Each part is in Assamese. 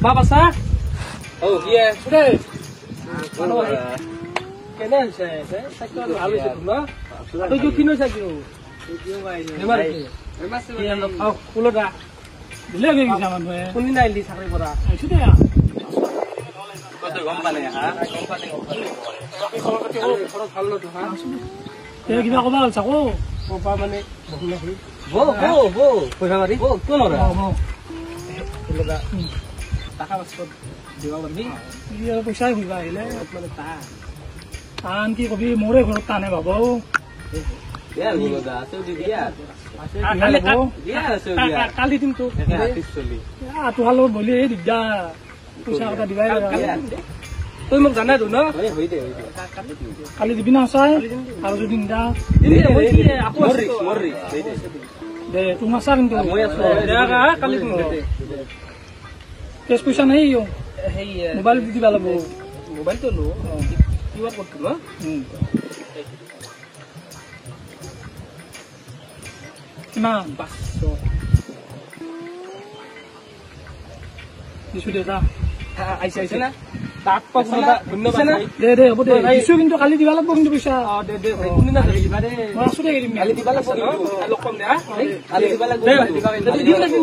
Bapak sah? Oh iya, sudah. Kena saya kan halus itu loh. 7 kilo saja. 7 baik. Memang iya loh. Oh, pulau dah. Beli lagi zaman tu. Kuning dah ini sakit pura. Sudah ya. Kau tu company ya? Company. Tapi kalau kalau tu ha. Ya kita kau bawa sako. Kau bawa mana? Bo. Kau mari? Bo, tu nora. Bo. Pulau dah. Taka masuk dewa berni. Dia pun saya juga ile. Mana tak? Tan ki kopi more घरत ताने बाबू या बोलदा तो दिया काली दिया सो दिया काली दिन तो चली या तू हालो बोली ए दिगा पैसा का दिवाई তুই মোক জানাই তো না হই দে কালি দিবি না চাই আর যদি না মরি দে তোমার সার কিন্তু মই আছো দেখা কালি দিন কেস পয়সা নাই মোবাইল দিবা লাগব মোবাইল তো লো QR code dulu. Nah, pas. Ini sudah dah. Aisyah na. Tak apa pun tak benar na. Deh, apa deh? Isu itu kali di balap pun bisa. Oh, deh. Ini nak di mana? Mas sudah kirim. Kali di balap pun. Lokom deh. Kali di balap. Deh. Di lagi.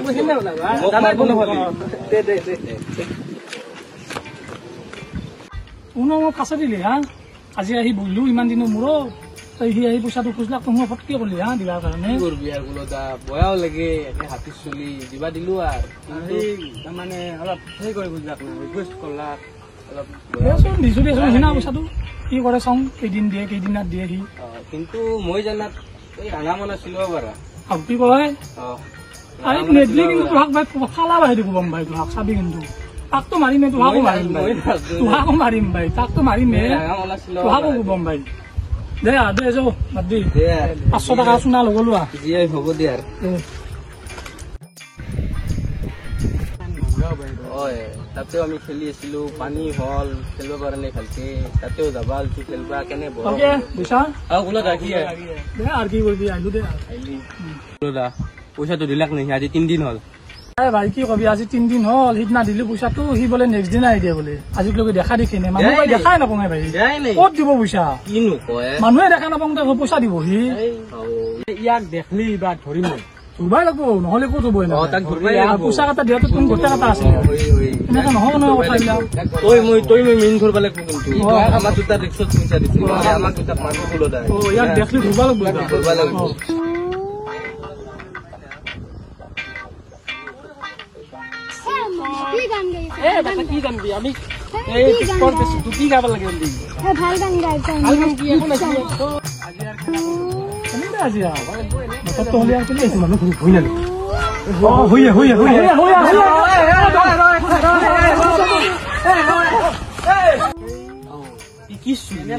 Masih na lah. Jangan pun boleh. Deh. Uno kasa dili ha আজি আহি বইলো ইমান দিন মুৰো তই হি আহি পইচাটো খুজলাক তুমি ফটকে কলি হা দিলাৰ কাৰণে গুৰ বিয়াৰ গুলদা বয়াও লাগে একে হাতি চলি দিবা দিলো আৰ কিন্তু মানে অলপ সেই কৰি বুজলাক ৰিকুৱেষ্ট কৰলাক অলপ বয়াসন দিছো হিনা পইচাটো কি কৰে সং কেদিন দিয়ে কেদিনাত দিয়ে হি কিন্তু মই জানাত এই ৰাঙা মনা চিলো বাৰা আপি কয় আই নেদলি কিন্তু হাক ভাই ফালা ভাই দিব বম ভাই হাক সাবি কিন্তু tak to marim tu hago marim bai tu hago marim bai tak to marim me tu hago bombay de jo madi 500 টাকা সোনা লগলো আ জিয়ে হবো দিয়ার ওই তাতেও আমি খেলি আছিলো পানি হল খেলব পারনে খালকে তাতেও যাবাল তু খেলবা কেনে বড় ওকে বুঝা গুলো রাখি দে আর কি করবি আইলু দে আইলি গুলোদা পয়সা তো দিলাক নাই আজি 3 দিন হল ভাই কি কবি আজি 3 দিন হল হিদনা দিলি পইচাটো হি বলে নেক্সট দিন আই দিয়ে বলে আজি লোকে দেখা দেখি নে মানুহ ভাই দেখাই নাপঙে ভাই কত দিব পইচা কিনো কয় মানুহে দেখা নাপং তে পইচা দিব হি ইয়াক দেখলি বা ধৰি মই তুবাই লাগব নহলে কত হবই না তাক ঘুরবাই পইচা কাটা দিয়াতো তুমি গোটা কাটা আছে এনেকা নহব ন কথা ইলা তই মই মেইন ধরবা লাগব কিন্তু আমার দুটা রিক্সত পইচা দিছি আমার দুটা মানুহ গুলো দা ও ইয়াক দেখলি ধুবা লাগব ধরবা লাগব বাবা কি গান গই আমি এই স্পোর্ট বেশি দুটি গাবা লাগে বলি ভাল গান গাইছে ভাল গান কি এখন আছে আজি আর কেনা আজি আর কত হলি আর কেনে আছে মানুহ হই না হইয়া কি শুনে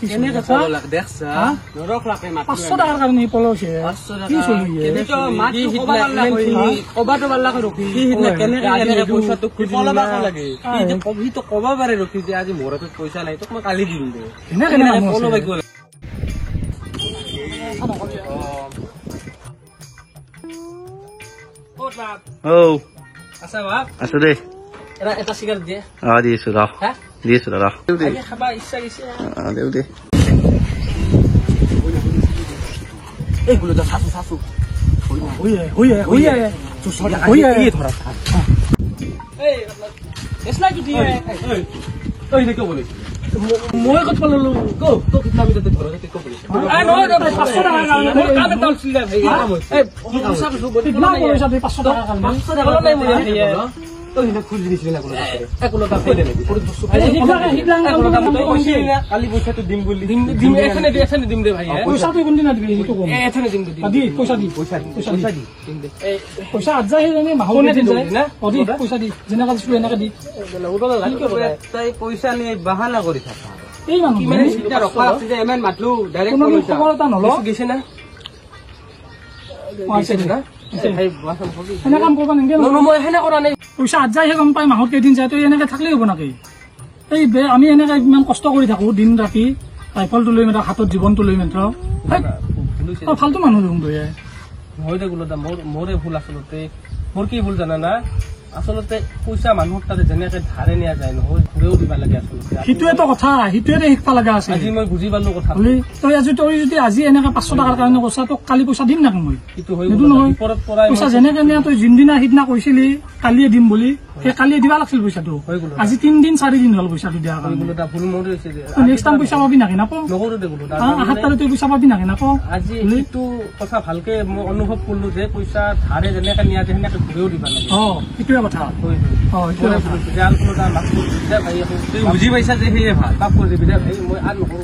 কেনে কথা লাগ দেখছা নরক লাকে মাত 500 টাকার কারণে পলছে 500 টাকা কি চলি কেনে তো মাটি কবা পাল্লা কই কবা তো পাল্লা রকি কি হিনা কেনে পয়সা তো খুজিলা লাগে কি তো কবা পারে রকি যে আজি মোর তো পয়সা নাই তো মই কালি দিম দে কেনে পলো বাই গল ও আচ্ছা বাপ আছো দে এটা সিগারেট দে দিছো ৰ হ্যাঁ দিছো ৰ আগে খাবা ইচ্ছা গেছে দেউ দে এইগুলো তো শাশু হইয়ে তো সরি হইয়ে ধরা এই এসলা কি দিয়ে তুই দেখো বলি মই কত পাললো কো তো কিতনা বিতে ধরো তে কো বলি আ নো 500 টাকা মোর কামে তাল ছিল ভাই এই কি শাশু বলি না বলে সাথে 500 টাকা কাল 500 টাকা নাই মই তো হিনা খুঁজি দিছিল না কোনো একলো টাকা কই দেনে পুরো 200 ভাই হিবলা একলো টাকা তো কইছি না কালি পয়সা তো দিম বলি দিম এখানে দিম দে ভাই পয়সা তো কোন দিন দিবি তো কম এখানে দিম দি পয়সা দি দিম দে পয়সা আজ যাই জানি মাহনে দিন যায় না ওদি পয়সা দি যেনা কাল শুয়ে নাকা দি ওগুলো লাগি কি করে তাই পয়সা নে বাহানা করি থাকা এই মানুহ কি মানে সিটা রখা আছে যে এমন মাতলু ডাইরেক্ট কোনো খবর তা নলো গেছে না আইছে না সেনে কাম কৰবা নেকি মই সেনে কৰা নাই পইচা আজ যায়হে গম পাই মাহত কেইদিন যায় তই এনেকে থাকলেই হ'ব নাকি এই আমি এনেকে ইমান কষ্ট কৰি থাকো দিন ৰাতি ৰাইফলটো লৈ মাত্ৰ হাতত জীৱনটো লৈ মাত্ৰ ফাল্টু মানুহ দেখোন তই হয় দে গুলো মোৰে ভুল আচলতে মোৰ কি ভুল জানা না আচলতে পইচা মানুহৰ তাতে যেনেকে ধাৰে নিয়া যায় নহয় ঘূৰেও দিব লাগে আচলতে সেইটোৱেতো কথা সেইটোৱে শিকবা লগা আছে আজি মই বুজি পালো কথা তই যদি আজি এনেকে 500 টকাৰ কাৰণে কৈছা তোক কালি পইচা দিম নাকি মই সেইটো নহয় পইচা যেনেকে নিয়া তই যোনদিনা সিদিনা কৈছিলি কালিয়ে দিম বুলি সেই কালিয়ে দিবা লাগিছিল পইচাটো আজি 3 দিন 4 দিন হ'ল পইচাটো দিয়া ভুল মোৰ হৈছে নেক্সট টাইম পইচা পাবি নাকি নাপাওঁ নকৰো দে গুলো আহাত তাৰে তই পইচা পাবি নাকি নাপাওঁ আজি এইটো কথা ভালকে মই অনুভৱ কৰিলো যে পইচা ধাৰে যেনেকে নিয়া যায় সেনেকে ঘূৰেও দিব লাগে সেইটোৱে কথা বুজি পাইছা যে সেয়ে ভাল কাপ কৰি দিবি দে মই আৰু নকৰো